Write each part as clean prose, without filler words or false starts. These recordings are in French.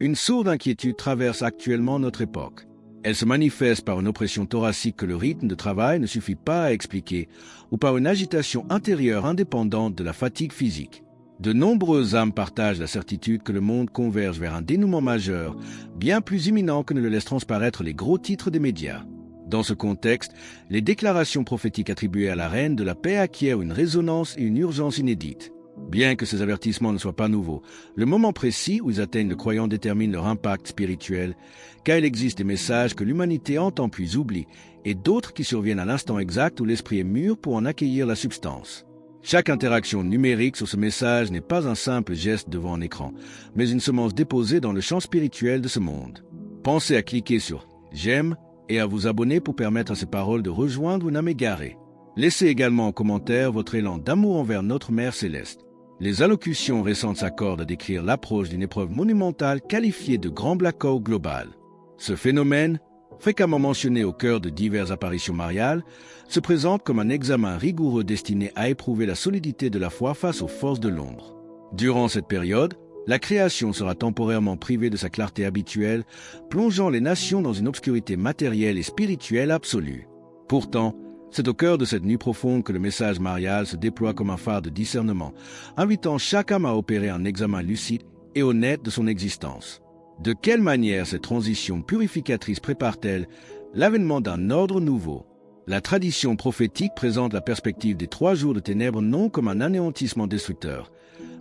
Une sourde inquiétude traverse actuellement notre époque. Elle se manifeste par une oppression thoracique que le rythme de travail ne suffit pas à expliquer, ou par une agitation intérieure indépendante de la fatigue physique. De nombreuses âmes partagent la certitude que le monde converge vers un dénouement majeur, bien plus imminent que ne le laissent transparaître les gros titres des médias. Dans ce contexte, les déclarations prophétiques attribuées à la reine de la paix acquièrent une résonance et une urgence inédites. Bien que ces avertissements ne soient pas nouveaux, le moment précis où ils atteignent le croyant détermine leur impact spirituel, car il existe des messages que l'humanité entend puis oublie, et d'autres qui surviennent à l'instant exact où l'esprit est mûr pour en accueillir la substance. Chaque interaction numérique sur ce message n'est pas un simple geste devant un écran, mais une semence déposée dans le champ spirituel de ce monde. Pensez à cliquer sur « J'aime » et à vous abonner pour permettre à ces paroles de rejoindre une âme égarée. Laissez également en commentaire votre élan d'amour envers notre Mère Céleste. Les allocutions récentes s'accordent à décrire l'approche d'une épreuve monumentale qualifiée de grand blackout global. Ce phénomène, fréquemment mentionné au cœur de diverses apparitions mariales, se présente comme un examen rigoureux destiné à éprouver la solidité de la foi face aux forces de l'ombre. Durant cette période, la création sera temporairement privée de sa clarté habituelle, plongeant les nations dans une obscurité matérielle et spirituelle absolue. Pourtant, c'est au cœur de cette nuit profonde que le message marial se déploie comme un phare de discernement, invitant chaque âme à opérer un examen lucide et honnête de son existence. De quelle manière cette transition purificatrice prépare-t-elle l'avènement d'un ordre nouveau? La tradition prophétique présente la perspective des 3 jours de ténèbres non comme un anéantissement destructeur,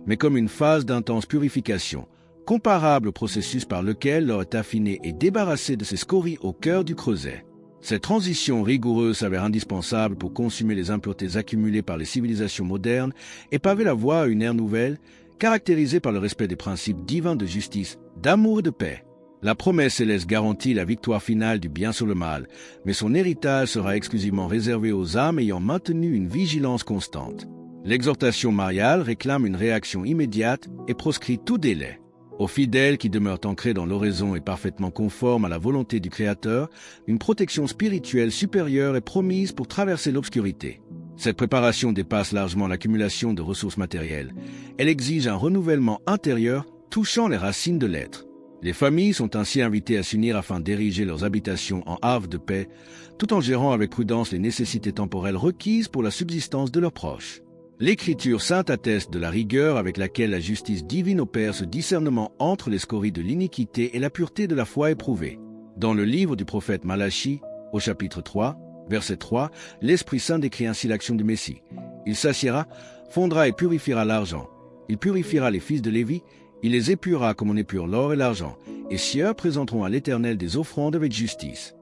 mais comme une phase d'intense purification, comparable au processus par lequel l'or est affiné et débarrassé de ses scories au cœur du creuset. Cette transition rigoureuse s'avère indispensable pour consumer les impuretés accumulées par les civilisations modernes et paver la voie à une ère nouvelle, caractérisée par le respect des principes divins de justice, d'amour et de paix. La promesse céleste garantit la victoire finale du bien sur le mal, mais son héritage sera exclusivement réservé aux âmes ayant maintenu une vigilance constante. L'exhortation mariale réclame une réaction immédiate et proscrit tout délai. Aux fidèles qui demeurent ancrés dans l'oraison et parfaitement conformes à la volonté du Créateur, une protection spirituelle supérieure est promise pour traverser l'obscurité. Cette préparation dépasse largement l'accumulation de ressources matérielles. Elle exige un renouvellement intérieur touchant les racines de l'être. Les familles sont ainsi invitées à s'unir afin d'ériger leurs habitations en havre de paix, tout en gérant avec prudence les nécessités temporelles requises pour la subsistance de leurs proches. L'Écriture sainte atteste de la rigueur avec laquelle la justice divine opère ce discernement entre les scories de l'iniquité et la pureté de la foi éprouvée. Dans le livre du prophète Malachie, au chapitre 3, verset 3, l'Esprit Saint décrit ainsi l'action du Messie. Il s'assiera, fondra et purifiera l'argent. Il purifiera les fils de Lévi, il les épurera comme on épure l'or et l'argent, et sieurs présenteront à l'Éternel des offrandes avec justice.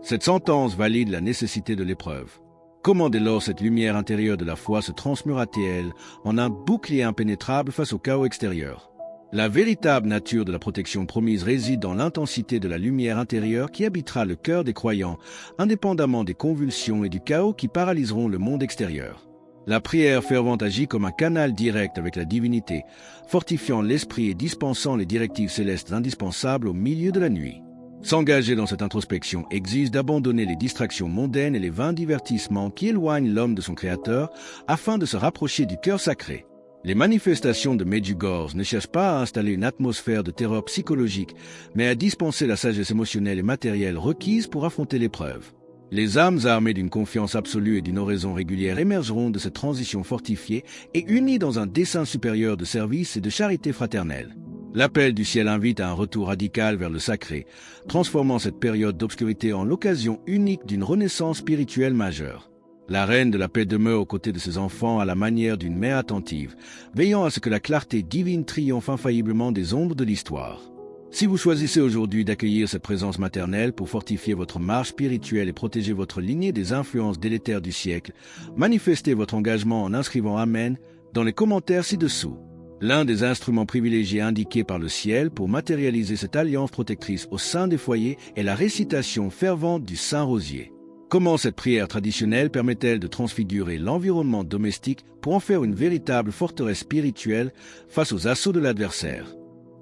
Cette sentence valide la nécessité de l'épreuve. Comment dès lors cette lumière intérieure de la foi se transmutera-t-elle en un bouclier impénétrable face au chaos extérieur? La véritable nature de la protection promise réside dans l'intensité de la lumière intérieure qui habitera le cœur des croyants, indépendamment des convulsions et du chaos qui paralyseront le monde extérieur. La prière fervente agit comme un canal direct avec la divinité, fortifiant l'esprit et dispensant les directives célestes indispensables au milieu de la nuit. S'engager dans cette introspection exige d'abandonner les distractions mondaines et les vains divertissements qui éloignent l'homme de son Créateur afin de se rapprocher du cœur sacré. Les manifestations de Medjugorje ne cherchent pas à installer une atmosphère de terreur psychologique, mais à dispenser la sagesse émotionnelle et matérielle requise pour affronter l'épreuve. Les âmes armées d'une confiance absolue et d'une oraison régulière émergeront de cette transition fortifiée et unies dans un dessein supérieur de service et de charité fraternelle. L'appel du ciel invite à un retour radical vers le sacré, transformant cette période d'obscurité en l'occasion unique d'une renaissance spirituelle majeure. La reine de la paix demeure aux côtés de ses enfants à la manière d'une mère attentive, veillant à ce que la clarté divine triomphe infailliblement des ombres de l'histoire. Si vous choisissez aujourd'hui d'accueillir cette présence maternelle pour fortifier votre marche spirituelle et protéger votre lignée des influences délétères du siècle, manifestez votre engagement en inscrivant Amen dans les commentaires ci-dessous. L'un des instruments privilégiés indiqués par le ciel pour matérialiser cette alliance protectrice au sein des foyers est la récitation fervente du Saint-Rosier. Comment cette prière traditionnelle permet-elle de transfigurer l'environnement domestique pour en faire une véritable forteresse spirituelle face aux assauts de l'adversaire?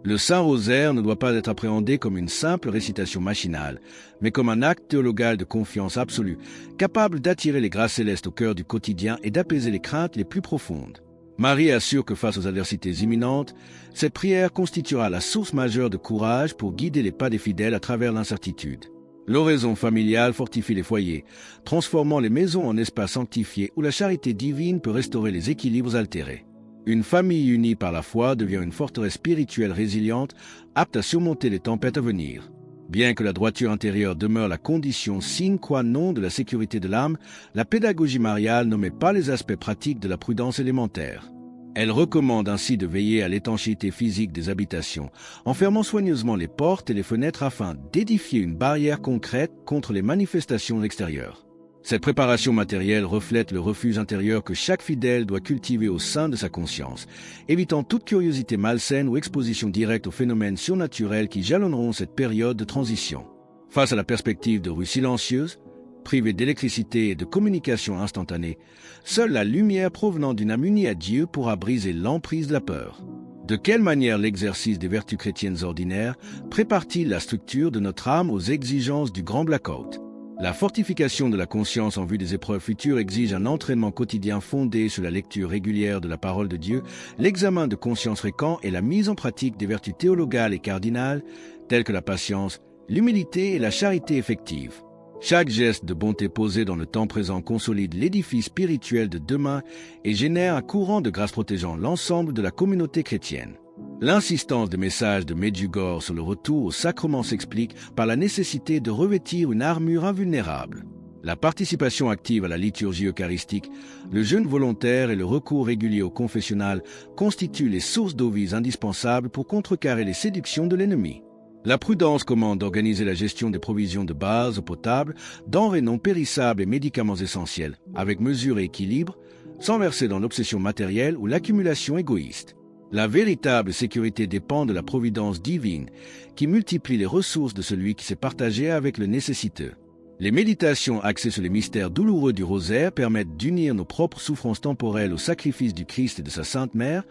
Le Saint-Rosaire ne doit pas être appréhendé comme une simple récitation machinale, mais comme un acte théologal de confiance absolue, capable d'attirer les grâces célestes au cœur du quotidien et d'apaiser les craintes les plus profondes. Marie assure que face aux adversités imminentes, cette prière constituera la source majeure de courage pour guider les pas des fidèles à travers l'incertitude. L'oraison familiale fortifie les foyers, transformant les maisons en espaces sanctifiés où la charité divine peut restaurer les équilibres altérés. Une famille unie par la foi devient une forteresse spirituelle résiliente, apte à surmonter les tempêtes à venir. Bien que la droiture intérieure demeure la condition sine qua non de la sécurité de l'âme, la pédagogie mariale n'omet pas les aspects pratiques de la prudence élémentaire. Elle recommande ainsi de veiller à l'étanchéité physique des habitations, en fermant soigneusement les portes et les fenêtres afin d'édifier une barrière concrète contre les manifestations extérieures. Cette préparation matérielle reflète le refuge intérieur que chaque fidèle doit cultiver au sein de sa conscience, évitant toute curiosité malsaine ou exposition directe aux phénomènes surnaturels qui jalonneront cette période de transition. Face à la perspective de rues silencieuses, privées d'électricité et de communication instantanée, seule la lumière provenant d'une âme unie à Dieu pourra briser l'emprise de la peur. De quelle manière l'exercice des vertus chrétiennes ordinaires prépare-t-il la structure de notre âme aux exigences du grand blackout? La fortification de la conscience en vue des épreuves futures exige un entraînement quotidien fondé sur la lecture régulière de la parole de Dieu, l'examen de conscience fréquent et la mise en pratique des vertus théologales et cardinales, telles que la patience, l'humilité et la charité effective. Chaque geste de bonté posé dans le temps présent consolide l'édifice spirituel de demain et génère un courant de grâce protégeant l'ensemble de la communauté chrétienne. L'insistance des messages de Medjugorje sur le retour au sacrement s'explique par la nécessité de revêtir une armure invulnérable. La participation active à la liturgie eucharistique, le jeûne volontaire et le recours régulier au confessionnal constituent les sources d'eau vive indispensables pour contrecarrer les séductions de l'ennemi. La prudence commande d'organiser la gestion des provisions de base, eau potable, denrées non périssables et médicaments essentiels, avec mesure et équilibre, sans verser dans l'obsession matérielle ou l'accumulation égoïste. La véritable sécurité dépend de la providence divine, qui multiplie les ressources de celui qui s'est partagé avec le nécessiteux. Les méditations axées sur les mystères douloureux du rosaire permettent d'unir nos propres souffrances temporelles au sacrifice du Christ et de sa Sainte Mère,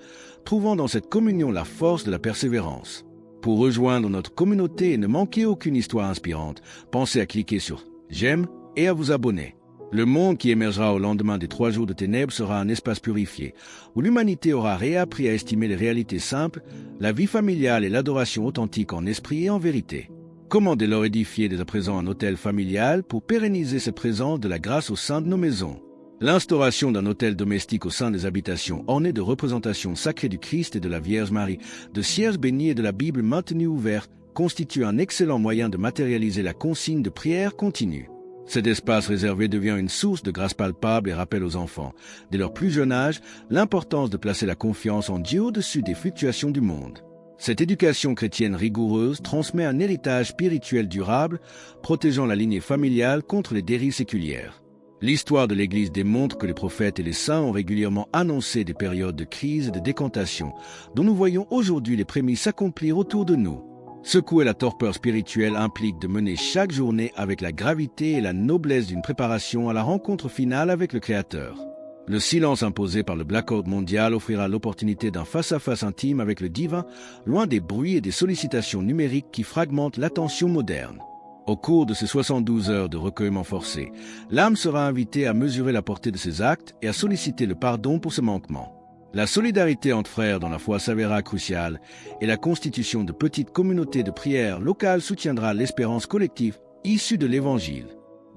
trouvant dans cette communion la force de la persévérance. Pour rejoindre notre communauté et ne manquer aucune histoire inspirante, pensez à cliquer sur « J'aime » et à vous abonner. Le monde qui émergera au lendemain des 3 jours de ténèbres sera un espace purifié, où l'humanité aura réappris à estimer les réalités simples, la vie familiale et l'adoration authentique en esprit et en vérité. Comment dès lors édifier dès à présent un autel familial pour pérenniser cette présence de la grâce au sein de nos maisons? L'instauration d'un autel domestique au sein des habitations orné de représentations sacrées du Christ et de la Vierge Marie, de cierges bénis et de la Bible maintenue ouverte constitue un excellent moyen de matérialiser la consigne de prière continue. Cet espace réservé devient une source de grâce palpable et rappelle aux enfants, dès leur plus jeune âge, l'importance de placer la confiance en Dieu au-dessus des fluctuations du monde. Cette éducation chrétienne rigoureuse transmet un héritage spirituel durable, protégeant la lignée familiale contre les dérives séculières. L'histoire de l'Église démontre que les prophètes et les saints ont régulièrement annoncé des périodes de crise et de décantation, dont nous voyons aujourd'hui les prémices s'accomplir autour de nous. Secouer la torpeur spirituelle implique de mener chaque journée avec la gravité et la noblesse d'une préparation à la rencontre finale avec le Créateur. Le silence imposé par le blackout mondial offrira l'opportunité d'un face-à-face intime avec le divin, loin des bruits et des sollicitations numériques qui fragmentent l'attention moderne. Au cours de ces 72 heures de recueillement forcé, l'âme sera invitée à mesurer la portée de ses actes et à solliciter le pardon pour ses manquements. La solidarité entre frères dans la foi s'avéra cruciale et la constitution de petites communautés de prière locales soutiendra l'espérance collective issue de l'Évangile.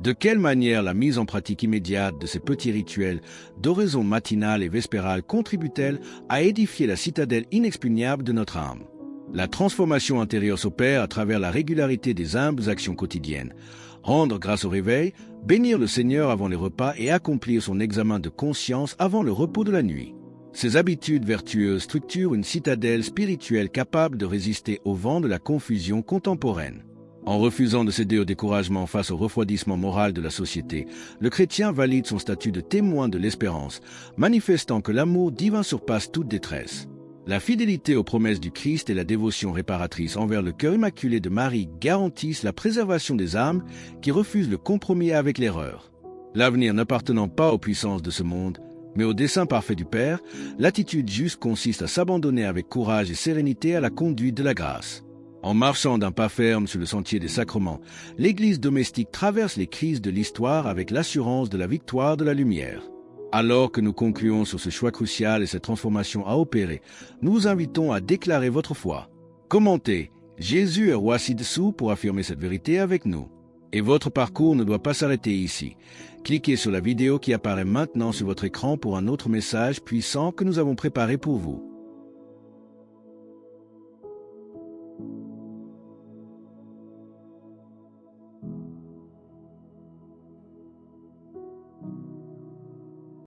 De quelle manière la mise en pratique immédiate de ces petits rituels d'oraison matinale et vespérale contribue-t-elle à édifier la citadelle inexpugnable de notre âme? La transformation intérieure s'opère à travers la régularité des humbles actions quotidiennes. Rendre grâce au réveil, bénir le Seigneur avant les repas et accomplir son examen de conscience avant le repos de la nuit. Ces habitudes vertueuses structurent une citadelle spirituelle capable de résister au vent de la confusion contemporaine. En refusant de céder au découragement face au refroidissement moral de la société, le chrétien valide son statut de témoin de l'espérance, manifestant que l'amour divin surpasse toute détresse. La fidélité aux promesses du Christ et la dévotion réparatrice envers le cœur immaculé de Marie garantissent la préservation des âmes qui refusent le compromis avec l'erreur. L'avenir n'appartenant pas aux puissances de ce monde, mais au dessein parfait du Père, l'attitude juste consiste à s'abandonner avec courage et sérénité à la conduite de la grâce. En marchant d'un pas ferme sur le sentier des sacrements, l'Église domestique traverse les crises de l'histoire avec l'assurance de la victoire de la lumière. Alors que nous concluons sur ce choix crucial et cette transformation à opérer, nous vous invitons à déclarer votre foi. Commentez « Jésus est roi ci-dessous » pour affirmer cette vérité avec nous. Et votre parcours ne doit pas s'arrêter ici. Cliquez sur la vidéo qui apparaît maintenant sur votre écran pour un autre message puissant que nous avons préparé pour vous.